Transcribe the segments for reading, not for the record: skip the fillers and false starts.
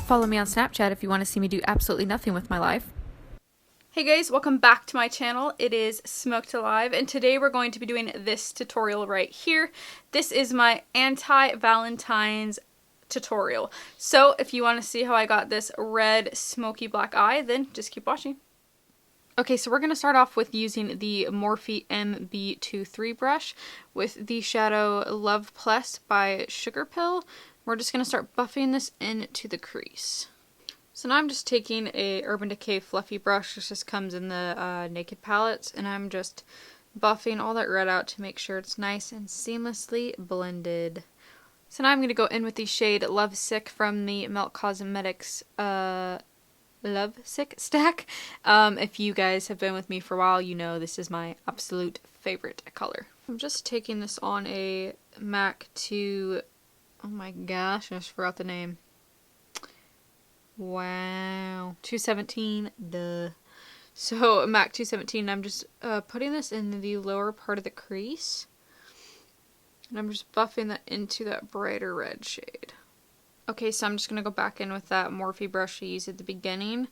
Follow me on Snapchat if you want to see me do absolutely nothing with my life. Hey guys, welcome back to my channel. It is SmokedAlive, and today we're going to be doing this tutorial right here. This is my anti-Valentines tutorial. So if you want to see how I got this red smoky black eye, then just keep watching. Okay, so we're going to start off with using the Morphe MB23 brush with the shadow Love Plus by SugarPill. We're just going to start buffing this into the crease. So now I'm just taking a Urban Decay fluffy brush. This just comes in the Naked palettes, and I'm just buffing all that red out to make sure it's nice and seamlessly blended. So now I'm going to go in with the shade Love Sick from the Melt Cosmetics Love Sick stack. If you guys have been with me for a while, you know this is my absolute favorite color. I'm just taking this on a MAC to, oh my gosh, I just forgot the name. Wow, 217, duh. So MAC 217, I'm just putting this in the lower part of the crease. And I'm just buffing that into that brighter red shade. Okay, so I'm just going to go back in with that Morphe brush I used at the beginning. I'm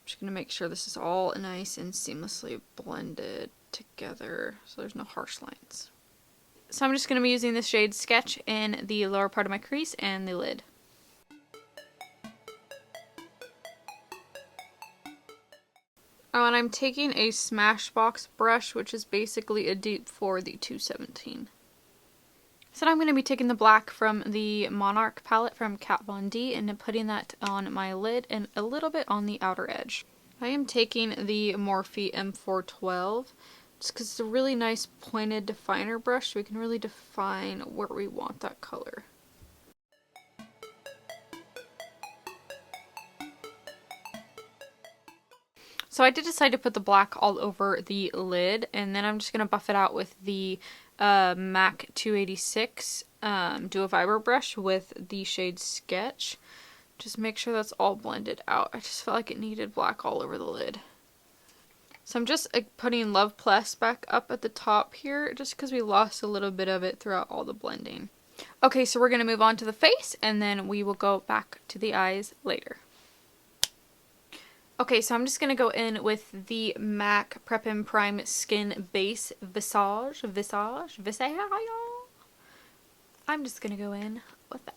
just going to make sure this is all nice and seamlessly blended together so there's no harsh lines. So I'm just going to be using this shade Sketch in the lower part of my crease and the lid. Oh, and I'm taking a Smashbox brush, which is basically a dupe for the 217. So now I'm going to be taking the black from the Monarch palette from Katvond and putting that on my lid and a little bit on the outer edge. I am taking the Morphe M412 just because it's a really nice pointed definer brush, so we can really define where we want that color. So I did decide to put the black all over the lid, and then I'm just going to buff it out with the MAC 286 Duo Fiber brush with the shade Sketch. Just make sure that's all blended out. I just felt like it needed black all over the lid. So I'm just putting Love Plus back up at the top here, just because we lost a little bit of it throughout all the blending. Okay, so we're going to move on to the face, and then we will go back to the eyes later. Okay, so I'm just going to go in with the MAC Prep and Prime Skin Base Visage. I'm just going to go in with that.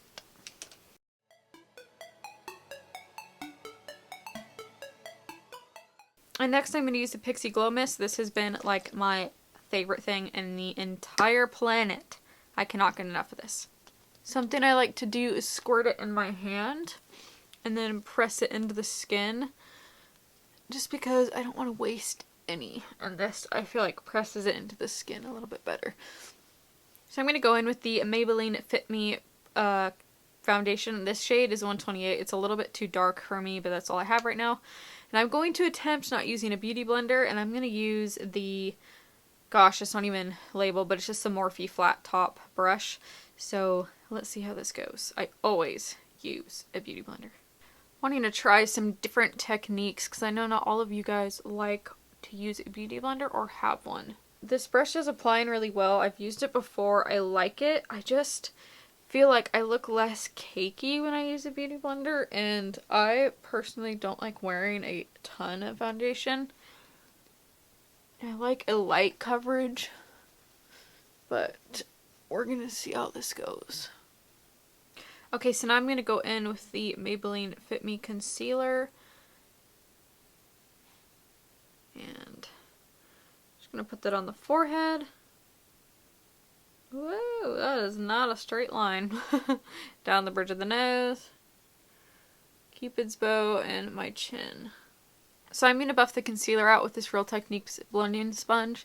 And next I'm going to use the Pixie Glow Mist. This has been like my favorite thing in the entire planet. I cannot get enough of this. Something I like to do is squirt it in my hand and then press it into the skin. Just because I don't want to waste any. And this, I feel like, presses it into the skin a little bit better. So I'm going to go in with the Maybelline Fit Me foundation. This shade is 128. It's a little bit too dark for me, but that's all I have right now. And I'm going to attempt not using a beauty blender, and I'm going to use the, gosh, it's not even labeled, but it's just a Morphe flat top brush. So let's see how this goes. I always use a beauty blender. Wanting to try some different techniques because I know not all of you guys like to use a beauty blender or have one. This brush is applying really well. I've used it before. I like it. I just feel like I look less cakey when I use a beauty blender, and I personally don't like wearing a ton of foundation. I like a light coverage, but we're gonna see how this goes. Okay, so now I'm going to go in with the Maybelline Fit Me Concealer. And just going to put that on the forehead. Whoa, that is not a straight line. Down the bridge of the nose. Cupid's bow and my chin. So I'm going to buff the concealer out with this Real Techniques blending sponge.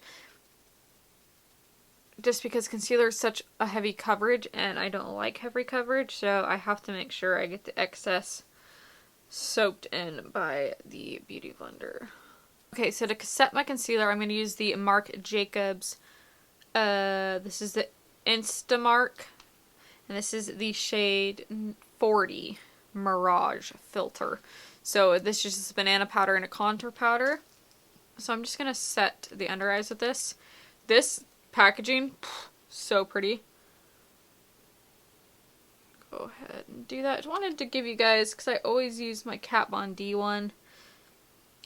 Just because concealer is such a heavy coverage and I don't like heavy coverage, so I have to make sure I get the excess soaked in by the beauty blender. Okay, so to set my concealer, I'm going to use the Marc Jacobs, this is the Insta Marc, and this is the shade 40 Mirage Filter. So this is just banana powder and a contour powder. So I'm just going to set the under eyes with this. This packaging, so pretty. go ahead and do that. I just wanted to give you guys, because I always use my Katvond D1,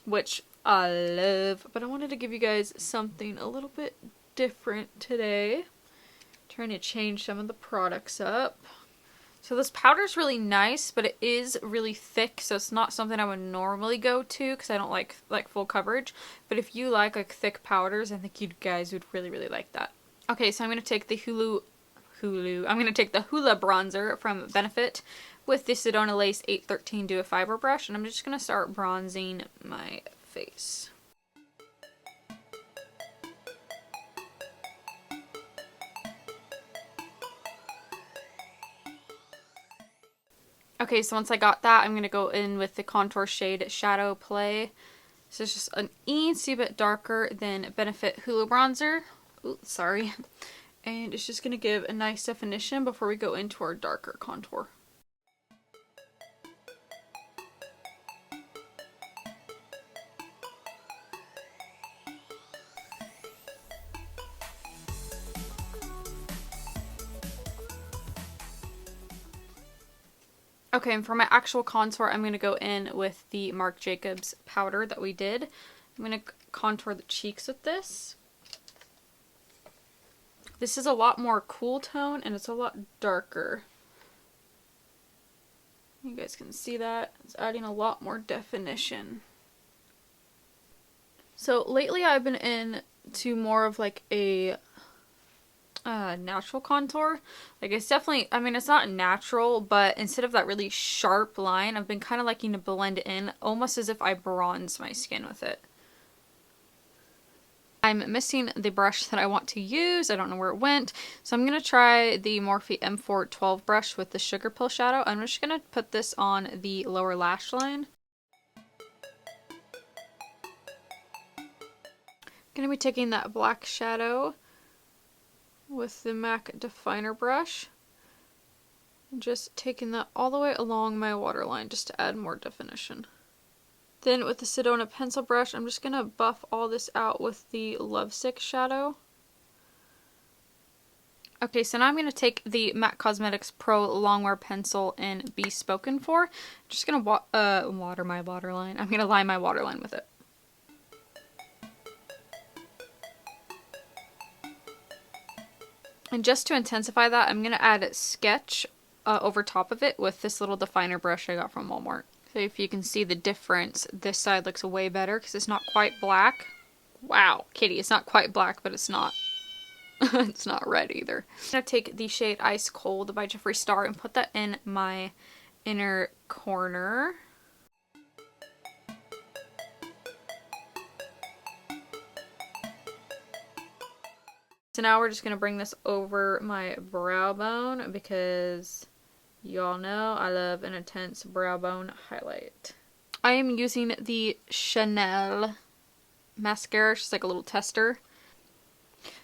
which I love, but I wanted to give you guys something a little bit different today. Trying to change some of the products up. So this powder is really nice, but it is really thick, so it's not something I would normally go to because I don't like full coverage. But if you like thick powders, I think you guys would really, really like that. Okay, so I'm gonna take the Hula bronzer from Benefit with the Sedona Lace 813 Duo Fiber brush, and I'm just gonna start bronzing my face. Okay, so once I got that, I'm going to go in with the contour shade Shadow Play. So it's just an eensy bit darker than Benefit Hula Bronzer. Ooh, sorry. And it's just going to give a nice definition before we go into our darker contour. Okay, and for my actual contour, I'm going to go in with the Marc Jacobs powder that we did. I'm going to contour the cheeks with this. This is a lot more cool tone, and it's a lot darker. You guys can see that. It's adding a lot more definition. So lately I've been into more of like a natural contour. Like it's definitely, I mean, it's not natural, but instead of that really sharp line, I've been kind of liking to blend it in almost as if I bronze my skin with it. I'm missing the brush that I want to use. I don't know where it went. So I'm going to try the Morphe M412 brush with the SugarPill shadow. I'm just going to put this on the lower lash line. Going to be taking that black shadow with the MAC definer brush, and just taking that all the way along my waterline just to add more definition. Then with the Sedona pencil brush, I'm just going to buff all this out with the Lovesick shadow. Okay, so now I'm going to take the MAC Cosmetics Pro Longwear pencil in Be Spoken For. I'm just going to water my waterline. I'm going to line my waterline with it. And just to intensify that, I'm going to add Sketch over top of it with this little definer brush I got from Walmart. So if you can see the difference, this side looks way better because it's not quite black. Wow, Kitty, it's not quite black, but it's not it's not red either. I'm going to take the shade Ice Cold by Jeffree Star and put that in my inner corner. So now we're just going to bring this over my brow bone because y'all know I love an intense brow bone highlight. I am using the Chanel mascara. It's just like a little tester.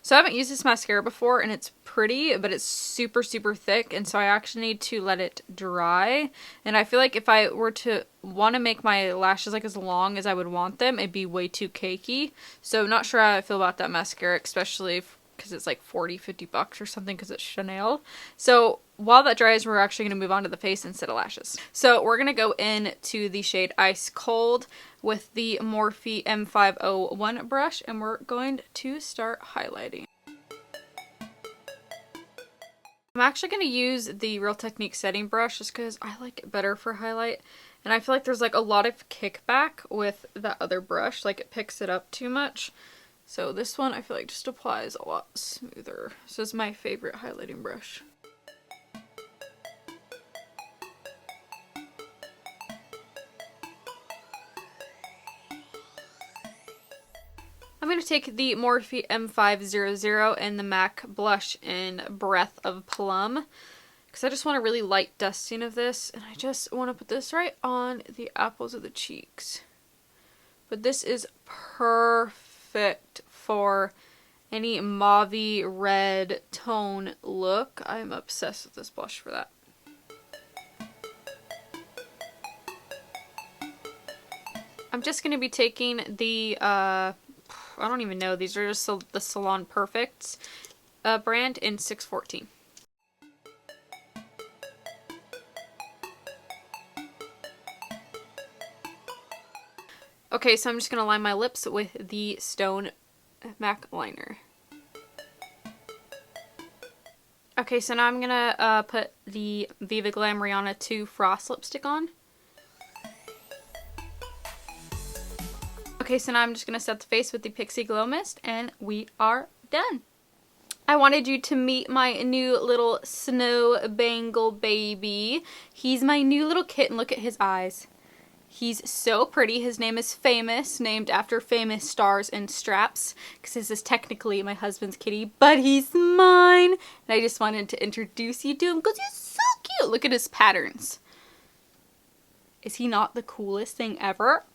So I haven't used this mascara before, and it's pretty, but it's super, super thick, and so I actually need to let it dry. And I feel like if I were to want to make my lashes like as long as I would want them, it'd be way too cakey. So not sure how I feel about that mascara, especially because it's like 40-50 bucks or something because it's Chanel. So while that dries, we're actually going to move on to the face instead of lashes. So we're going to go into the shade Ice Cold with the Morphe M500 brush, and we're going to start highlighting. I'm actually going to use the Real Technique setting brush just because I like it better for highlight. And I feel like there's like a lot of kickback with that other brush, like it picks it up too much. So this one I feel like just applies a lot smoother. So it's my favorite highlighting brush. I'm going to take the Morphe M500 and the MAC blush in Breath of Plum because I just want a really light dusting of this, and I just want to put this right on the apples of the cheeks. But this is perfect for any mauvey red tone look. I'm obsessed with this blush for that. I'm just going to be taking the I don't even know, these are just the Salon Perfects brand in 614. Okay, so I'm just going to line my lips with the Stone MAC liner. Okay, so now I'm going to put the Viva Glam Rihanna 2 Frost lipstick on. Okay, so now I'm just going to set the face with the Pixie Glow Mist, and we are done. I wanted you to meet my new little snow bangle baby. He's my new little kitten. Look at his eyes. He's so pretty. His name is Famous, named after famous stars and straps, because this is technically my husband's kitty, but he's mine. And I just wanted to introduce you to him because he's so cute. Look at his patterns. Is he not the coolest thing ever?